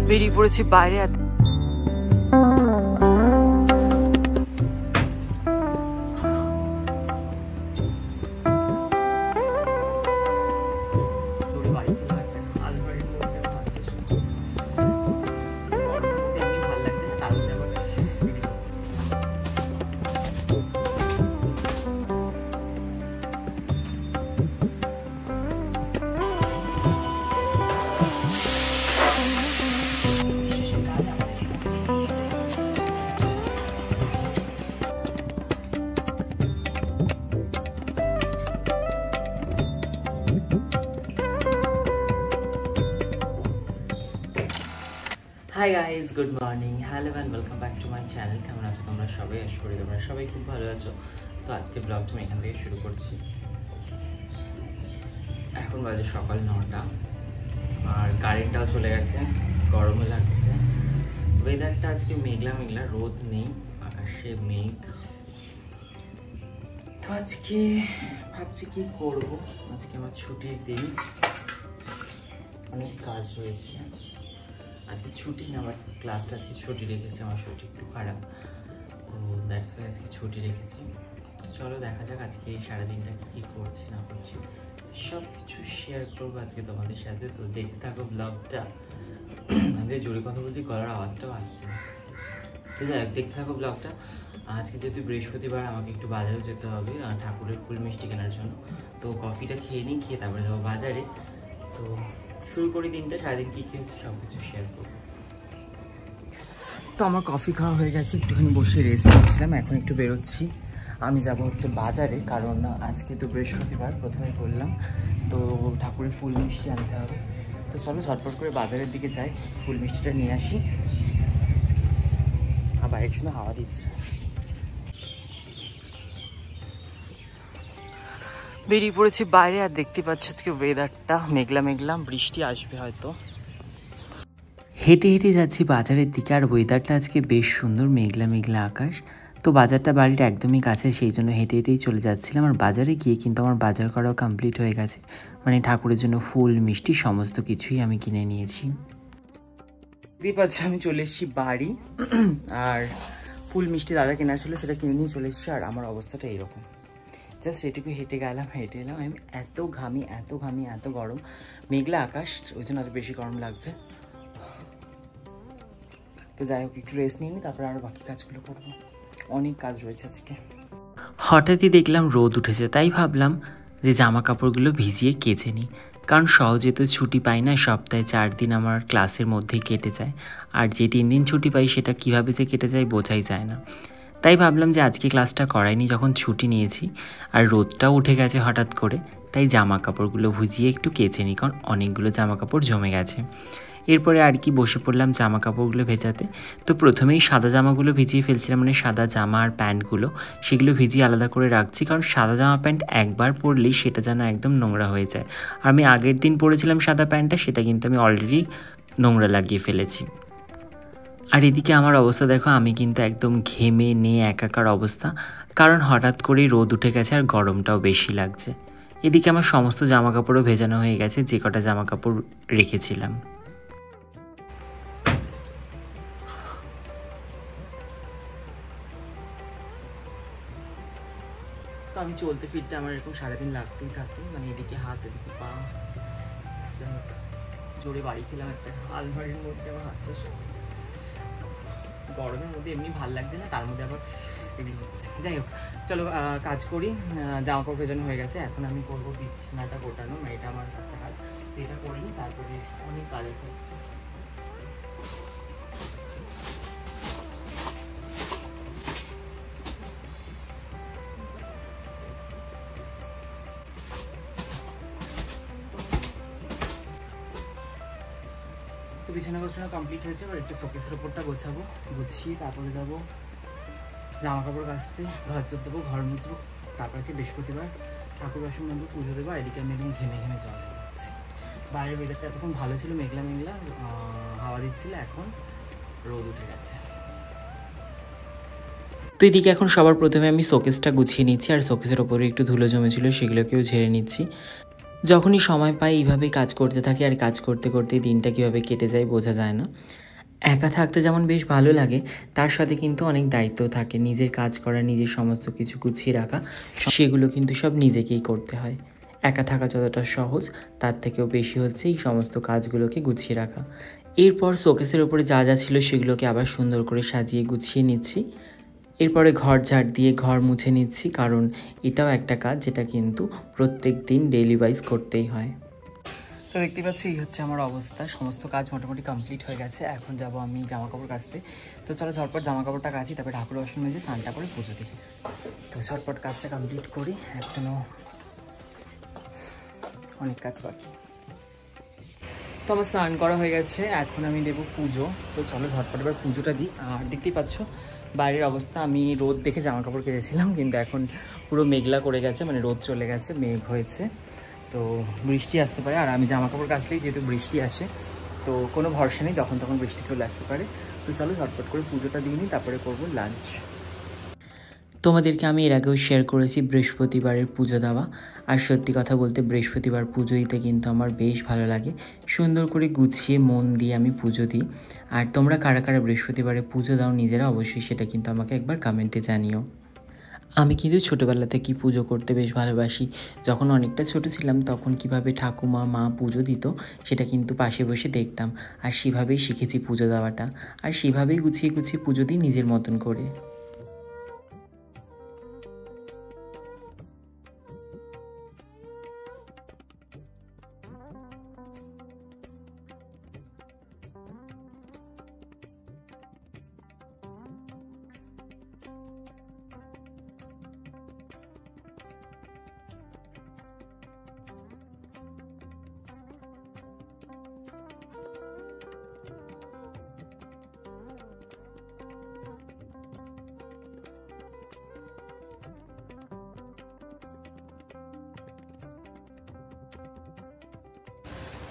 বেরিয়ে পড়েছি বাইরে। Hi guys, good morning, hello and welcome back to my channel. কেমন আছো তোমরা সবাই? আশা করি তোমরা সবাই খুব ভালো আছো। তো আজকে ব্লগটা আমি এখান থেকে শুরু করছি। এখন বাজে সকাল 9টা আর কারেন্টটাও চলে গেছে, গরমও লাগছে। ওয়েদারটা আজকে মেঘলা মেঘলা, রোদ নেই, আকাশে মেঘ। তো আজকে ভাবছি কি করবো। আজকে আমার ছুটির দিন, অনেক কাজ রয়েছে। আজকে ছুটি না, আমার ক্লাসটা আজকে ছুটি রেখেছে, আমার শরীরটা একটু খারাপ, তো দ্যাটস ওয়াই আজকে ছুটি রেখেছি। চলো দেখা যাক আজকে এই সারাদিনটা কী করছি না করছি, সব কিছু শেয়ার করবো আজকে তোমাদের সাথে। তো দেখতে থাকো ব্লগটা। আমি জোরে কথা বলছি, গলার আওয়াজটাও আসছে না। তো যাই হোক, দেখতে থাকো ব্লগটা। আজকে যেহেতু বৃহস্পতিবার, আমাকে একটু বাজারেও যেতে হবে ঠাকুরের ফুল মিষ্টি কেনার জন্য। তো কফিটা খেয়ে নিই, খেয়ে তারপরে যাবো বাজারে। তো শুরু করি দিনটা, সারাদিন কী কী হচ্ছে সব কিছু শেয়ার করবো। তো আমার কফি খাওয়া হয়ে গেছে, একটুখানি বসে রেস্ট করছিলাম। এখন একটু বেরোচ্ছি, আমি যাব হচ্ছে বাজারে, কারণ আজকে তো বৃহস্পতিবার, প্রথমেই বললাম। তো ঠাকুরের ফুল মিষ্টি আনতে হবে। তো চলো ঝটপট করে বাজারের দিকে যাই, ফুল মিষ্টিটা নিয়ে আসি। আর বাইরের শুনে হাওয়া দিচ্ছে। বেরিয়ে পড়েছি বাইরে, আর দেখতে পাচ্ছ আজকে ওয়েদারটা মেঘলা মেঘলা, বৃষ্টি আসবে হয়তো। হেঁটে হেঁটে যাচ্ছি বাজারের দিকে, আর ওয়েদারটা আজকে বেশ সুন্দর, মেঘলা মেঘলা আকাশ। তো বাজারটা বাড়ির একদমই কাছে, সেই জন্য হেঁটে হেঁটেই চলে যাচ্ছিলাম। আর বাজারে গিয়ে কিন্তু আমার বাজার করাও কমপ্লিট হয়ে গেছে, মানে ঠাকুরের জন্য ফুল মিষ্টি সমস্ত কিছুই আমি কিনে নিয়েছি। দেখতেই পাচ্ছ আমি চলে এসেছি বাড়ি, আর ফুল মিষ্টি দাদা কেনার ছিল, সেটা কিনে নিয়ে চলে এসেছি। আর আমার অবস্থাটা এইরকম, জাস্ট এটুকু হেঁটে গেলাম, হেঁটে এলাম। আমি এত ঘামি, এত ঘামি, এত গরম, মেঘলা আকাশ, ওই জন্য আরও বেশি গরম লাগছে। তো যাই হোক, একটু রেস্ট নিয়ে নিই, তারপরে আরও বাকি কাজগুলো করবো, অনেক কাজ রয়েছে আজকে। হঠাৎই দেখলাম রোদ উঠেছে, তাই ভাবলাম যে জামা কাপড়গুলো ভিজিয়ে কেচে নিই, কারণ সহজে তো ছুটি পাই না। সপ্তাহে 4 দিন আমার ক্লাসের মধ্যেই কেটে যায়, আর যে 3 দিন ছুটি পাই সেটা কীভাবে যে কেটে যায় বোঝাই যায় না। তাই ভাবলাম যে আজকে ক্লাসটা করাইনি, যখন ছুটি নিয়েছি আর রোদটাও উঠে গেছে হঠাৎ করে, তাই জামা কাপড়গুলো ভিজিয়ে একটু কেচে নিই, কারণ অনেকগুলো জামা কাপড় জমে গেছে। এরপরে আর কি বসে পড়লাম জামা কাপড়গুলো ভেজাতে। তো প্রথমেই সাদা জামাগুলো ভিজিয়ে ফেলছিলাম, মানে সাদা জামা আর প্যান্টগুলো, সেগুলো ভিজিয়ে আলাদা করে রাখছি, কারণ সাদা জামা প্যান্ট একবার পরলেই সেটা যেন একদম নোংরা হয়ে যায়। আর আমি আগের দিন পরেছিলাম সাদা প্যান্টটা, সেটা কিন্তু আমি অলরেডি নোংরা লাগিয়ে ফেলেছি। আর এদিকে আমার অবস্থা দেখো, আমি কিন্তু একদম ঘেমে নিয়ে একাকার অবস্থা, কারণ হঠাৎ করেই রোদ উঠে গেছে আর গরমটাও বেশি লাগছে। এদিকে আমার সমস্ত জামা কাপড়ও ভেজানো হয়ে গেছে, যে কটা জামা কাপড় রেখেছিলাম। তো আমি চলতে ফিরতে আমার এরকম সারাদিন লাগতেই থাকে, মানে এদিকে হাত এদিকে পা। জোরে বাড়ি খেলাম একটা, আলমারির মধ্যে আমার হাতটা, গরমের মধ্যে এমনি ভাল লাগছে না, তার মধ্যে আবার এগুলো হচ্ছে। যাই হোক, চলো কাজ করি। জামা কাপড় ভেজানো হয়ে গেছে, এখন আমি করবো বিছানাটা গোটানো, এটা আমার একটা কাজ, এটা করিনি, তারপরে অনেক কাজ আছে। তো বিছানা গোছানো কমপ্লিট হয়েছে, এবার একটু শোকেসের ওপরটা গোছাবো, গুছিয়ে তারপরে যাবো জামা কাপড় কাচতে, ঘর চোর দেবো, ঘর মুছবো। তারপর আছে বৃহস্পতিবার, ঠাকুর বাসন মন্দির পুজো দেবো। এদিকে আমি একদম ঘেমে ঘেমে জল হয়ে যাচ্ছি। বাইরের ওয়েদারটা এতক্ষণ ভালো ছিল, মেঘলা মেঘলা হাওয়া দিচ্ছিল, এখন রোদ উঠে গেছে। তো এদিকে এখন সবার প্রথমে আমি শোকেসটা গুছিয়ে নিচ্ছি, আর শোকেসের ওপরে একটু ধুলো জমেছিল, সেগুলোকেও ঝেড়ে নিচ্ছি। যখনই সময় পাই এইভাবেই কাজ করতে থাকি, আর কাজ করতে করতে দিনটা কীভাবে কেটে যায় বোঝা যায় না। একা থাকতে যেমন বেশ ভালো লাগে, তার সাথে কিন্তু অনেক দায়িত্ব থাকে। নিজের কাজ করা, নিজের সমস্ত কিছু গুছিয়ে রাখা, সেগুলো কিন্তু সব নিজেকেই করতে হয়। একা থাকা যতটা সহজ, তার থেকেও বেশি হচ্ছে এই সমস্ত কাজগুলোকে গুছিয়ে রাখা। এরপর শোকেসের ওপরে যা যা ছিল সেগুলোকে আবার সুন্দর করে সাজিয়ে গুছিয়ে নিচ্ছি। এরপরে ঘর ঝাড় দিয়ে ঘর মুছে নিচ্ছি, কারণ এটাও একটা কাজ যেটা কিন্তু প্রত্যেক দিন ডেইলি ওয়াইজ করতেই হয়। তো দেখতে পাচ্ছ এই হচ্ছে আমার অবস্থা। সমস্ত কাজ মোটামুটি কমপ্লিট হয়ে গেছে। এখন যাব আমি জামা কাপড় কাচতে। তো চলো ঝটপট জামা কাপড়টা কাচি, তারপরে ঠাকুর বাসন মেজে স্নানটা করে পুজো দিই। তো ঝটপট কাজটা কমপ্লিট করি, এখনও অনেক কাজ বাকি। তো আমার স্নান করা হয়ে গেছে, এখন আমি দেবো পুজো। তো চলো ঝটপট এবার পুজোটা দিই। আর দেখতেই পাচ্ছ বাইরের অবস্থা, আমি রোদ দেখে জামা কাপড় কেচেছিলাম, কিন্তু এখন পুরো মেঘলা করে গেছে, মানে রোদ চলে গেছে, মেঘ হয়েছে। তো বৃষ্টি আসতে পারে, আর আমি জামা কাপড় কাচলেই যেহেতু বৃষ্টি আসে, তো কোনো ভরসা নেই, যখন তখন বৃষ্টি চলে আসতে পারে। তো চলো ঝটপট করে পুজোটা দিয়ে নিই, তারপরে করবো লাঞ্চ। তোমাদেরকে আমি এর আগেও শেয়ার করেছি বৃহস্পতিবারের পুজো দেওয়া, আর সত্যি কথা বলতে বৃহস্পতিবার পুজো দিতে কিন্তু আমার বেশ ভালো লাগে। সুন্দর করে গুছিয়ে মন দিয়ে আমি পুজো দিই। আর তোমরা কারা কারা বৃহস্পতিবারে পুজো দাও নিজেরা, অবশ্যই সেটা কিন্তু আমাকে একবার কমেন্টে জানিও। আমি কিন্তু ছোটোবেলা থেকেই পুজো করতে বেশ ভালোবাসি। যখন অনেকটা ছোট ছিলাম তখন কিভাবে ঠাকুমা মা পুজো দিত সেটা কিন্তু পাশে বসে দেখতাম, আর সেভাবেই শিখেছি পুজো দেওয়াটা, আর সেভাবেই গুছিয়ে গুছিয়ে পুজো দিই নিজের মতন করে।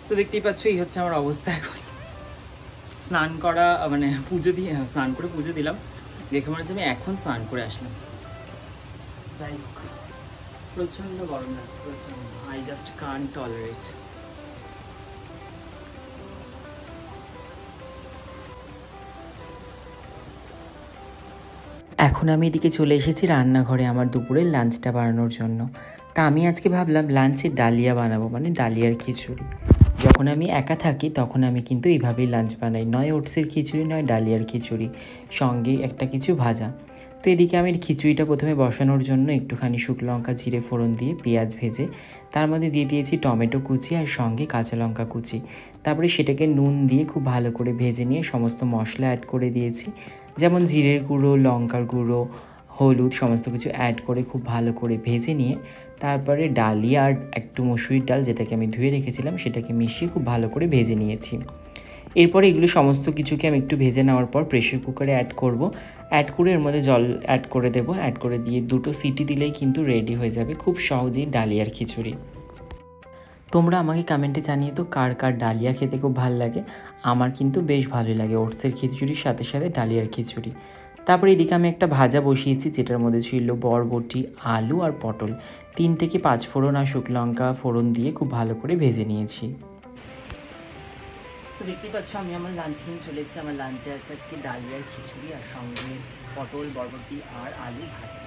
তো দেখতেই পাচ্ছ এই হচ্ছে আমার অবস্থা। এখন স্নান করা মানে পুজো দিয়ে স্নান করে পুজো দিলাম, দেখে মনে হচ্ছে আমি এখন স্নান করে আসলাম। যাই হোক, প্রচণ্ড গরম লাগছে, প্রচণ্ড। I just Kant tolerate. এখন আমি এদিকে চলে এসেছি রান্নাঘরে আমার দুপুরের লাঞ্চটা বানানোর জন্য। তা আমি আজকে ভাবলাম লাঞ্চে ডালিয়া বানাবো, মানে ডালিয়ার খিচুড়ি। যখন আমি একা থাকি তখন আমি কিন্তু এইভাবেই লাঞ্চ বানাই, নয় ওটসের খিচুড়ি নয় ডালিয়ার খিচুড়ি, সঙ্গে একটা কিছু ভাজা। তো এদিকে আমি খিচুড়িটা প্রথমে বসানোর জন্য একটুখানি শুকনো লঙ্কা জিরে ফোড়ন দিয়ে পেঁয়াজ ভেজে তার মধ্যে দিয়ে দিয়েছি টমেটো কুচি আর সঙ্গে কাঁচা লঙ্কা কুচি। তারপরে সেটাকে নুন দিয়ে খুব ভালো করে ভেজে নিয়ে সমস্ত মশলা অ্যাড করে দিয়েছি, যেমন জিরের গুঁড়ো, লঙ্কার গুঁড়ো, হলুদ, সমস্ত কিছু অ্যাড করে খুব ভালো করে ভেজে নিয়ে তারপরে ডালিয়া আর একটু মসুরির ডাল যেটাকে আমি ধুয়ে রেখেছিলাম সেটাকে মিশিয়ে খুব ভালো করে ভেজে নিয়েছি। এরপরে এগুলো সমস্ত কিছুকে আমি একটু ভেজে নেওয়ার পর প্রেশার কুকারে অ্যাড করব। অ্যাড করে এর মধ্যে জল অ্যাড করে দেবো, অ্যাড করে দিয়ে 2টো সিটি দিলেই কিন্তু রেডি হয়ে যাবে খুব সহজেই ডালিয়ার খিচুড়ি। তোমরা আমাকে কমেন্টে জানিয়ে তো কার কার ডালিয়া খেতে খুব ভালো লাগে। আমার কিন্তু বেশ ভালোই লাগে ওটসের খিচুড়ির সাথে সাথে ডালিয়ার খিচুড়ি। তারপরে এদিকে আমি একটা ভাজা বসিয়েছি যেটার মধ্যে ছিল বরবটি, আলু আর পটল। 3 থেকে 5 ফোড়ন আর শুকনো লঙ্কা ফোড়ন দিয়ে খুব ভালো করে ভেজে নিয়েছি। তো দেখতেই পাচ্ছ আমি আমার লাঞ্চ নিয়ে চলে এসেছি। আমার লাঞ্চে আছে আজকে ডালিয়ার খিচুড়ি আর সঙ্গে পটল, বরবটি আর আলু ভাজা।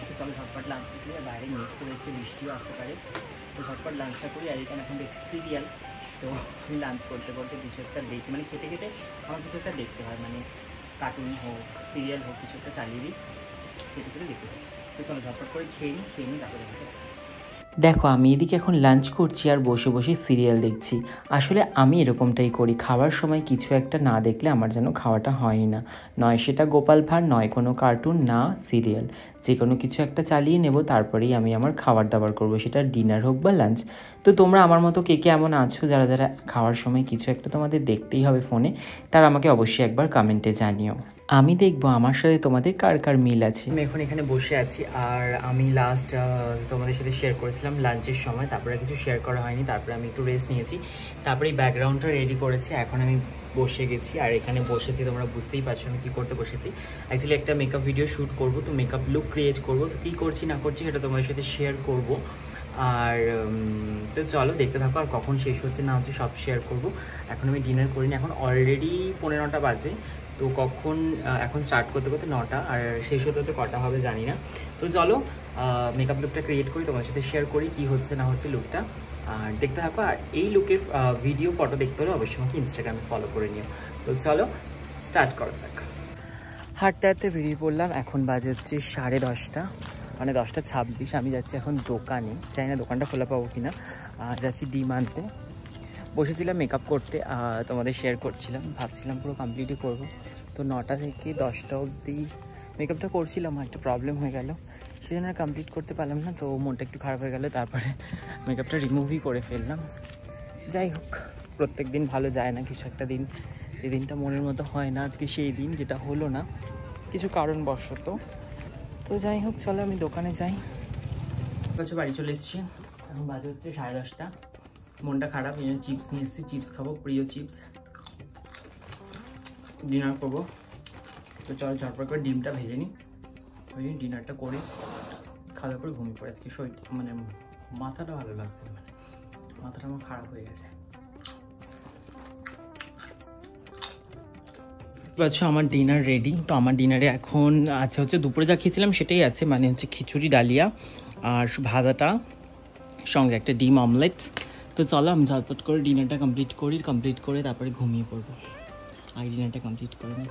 তো চলো ঝটপট লাঞ্চটা করি, আর বাইরে মেঘ করেছে, বৃষ্টিও আসতে পারে। তো ঝটপট লাঞ্চটা করি। আর এখানে এখন দেখছি সিরিয়াল। তো আমি লাঞ্চ করতে করতে কিছু একটা দেখি, মানে খেতে খেতে আমার কিছু একটা দেখতে হয়, মানে কার্টুন হোক সিরিয়াল হোক কিছু একটা চালিয়ে দিই, খেতে খেতে দেখতে হয়। তো চলো ঝটপট করে খেয়ে নিই তারপরে দেখতে। দেখো আমি এদিকে এখন লাঞ্চ করছি আর বসে বসে সিরিয়াল দেখছি। আসলে আমি এরকমটাই করি, খাওয়ার সময় কিছু একটা না দেখলে আমার যেন খাওয়াটা হয়ই না। নয় সেটা গোপাল ভাঁড়, নয় কোনো কার্টুন, না সিরিয়াল, যে কোনো কিছু একটা চালিয়ে নেব, তারপরেই আমি আমার খাবার দাবার করবো, সেটা ডিনার হোক বা লাঞ্চ। তো তোমরা আমার মতো কে কে এমন আছো যারা যারা খাওয়ার সময় কিছু একটা তোমাদের দেখতেই হবে ফোনে, তারা আমাকে অবশ্যই একবার কমেন্টে জানিও। আমি দেখবো আমার সাথে তোমাদের কার কার মিল আছে। আমি এখন এখানে বসে আছি, আর আমি লাস্ট তোমাদের সাথে শেয়ার করেছিলাম লাঞ্চের সময়, তারপরে কিছু শেয়ার করা হয়নি। তারপরে আমি একটু রেস্ট নিয়েছি, তারপরে এই ব্যাকগ্রাউন্ডটা রেডি করেছি। এখন আমি বসে গেছি, আর এখানে বসেছি, তোমরা বুঝতেই পারছো আমি কী করতে বসেছি। অ্যাকচুয়ালি একটা মেকআপ ভিডিও শ্যুট করবো, তো মেকআপ লুক ক্রিয়েট করবো। তো কী করছি না করছি সেটা তোমাদের সাথে শেয়ার করবো। আর তো চলো দেখতে থাকো, আর কখন শেষ হচ্ছে না হচ্ছে সব শেয়ার করবো। এখন আমি ডিনার করিনি, এখন অলরেডি 9:15 বাজে। তো কখন এখন স্টার্ট করতে করতে 9টা, আর শেষ হতে হতে কটা হবে জানি না। তো চলো মেকআপ লুকটা ক্রিয়েট করি, তোমার সাথে শেয়ার করি কী হচ্ছে না হচ্ছে লুকটা, আর দেখতে থাকো। আর এই লুকের ভিডিও ফটো দেখতে হলে অবশ্যই আমাকে ইনস্টাগ্রামে ফলো করে নিও। তো চলো স্টার্ট করা যাক। হাঁটতে হাঁটতে বেরিয়ে পড়লাম, এখন বাজে হচ্ছে 10:30, মানে 10:26। আমি যাচ্ছি এখন দোকানে, চাই না দোকানটা খোলা পাবো কিনা। যাচ্ছি ডিম আনতে। বসেছিলাম মেকআপ করতে, তোমাদের শেয়ার করছিলাম, ভাবছিলাম পুরো কমপ্লিটই করবো। তো 9টা থেকে 10টা অবধি মেকআপটা করছিলাম, একটা প্রবলেম হয়ে গেল, সেজন্য আর কমপ্লিট করতে পারলাম না। তো মনটা একটু খারাপ হয়ে গেলো, তারপরে মেকআপটা রিমুভই করে ফেললাম। যাই হোক, প্রত্যেক দিন ভালো যায় না, কিছু একটা দিন এই দিনটা মনের মতো হয় না। আজকে সেই দিন, যেটা হলো না কিছু কারণবশত। তো যাই হোক, চলো আমি দোকানে যাই। বলছো বাড়ি চলে এসেছি, এখন বাজে হচ্ছে 10:30। মনটা খারাপ, এই চিপস নিয়ে এসেছি, চিপস খাবো, প্রিয় চিপস। ডিনার করবো, তো চলো ঝটপট করে ডিমটা ভেজে নিই, ওই ডিনারটা করে খাওয়া করে ঘুমিয়ে পড়ে। আজকে শরীর মানে মাথাটা ভালো লাগছে, মানে মাথাটা আমার খারাপ হয়ে গেছে। আচ্ছা, আমার ডিনার রেডি। তো আমার ডিনারে এখন আছে হচ্ছে দুপুরে যা খেয়েছিলাম সেটাই আছে, মানে হচ্ছে খিচুড়ি, ডালিয়া আর ভাজাটা, সঙ্গে একটা ডিম অমলেট। তো চলো আমি ঝটপট করে ডিনারটা কমপ্লিট করে তারপরে ঘুমিয়ে পড়বো। আগে ডিনারটা কমপ্লিট করে নিই।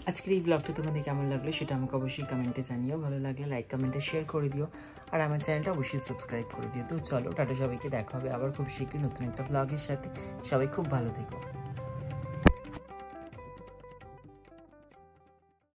আজকের এই ব্লগটা তোমাদের কেমন লাগলো সেটা আমাকে অবশ্যই কমেন্টে জানিও। ভালো লাগলে লাইক কমেন্টে শেয়ার করে দিও, আর আমার চ্যানেলটা অবশ্যই সাবস্ক্রাইব করে দিও। তো চলো টাটা, সবাইকে দেখা হবে আবার খুব শীঘ্রই নতুন একটা ব্লগের সাথে। সবাই খুব ভালো থেকো।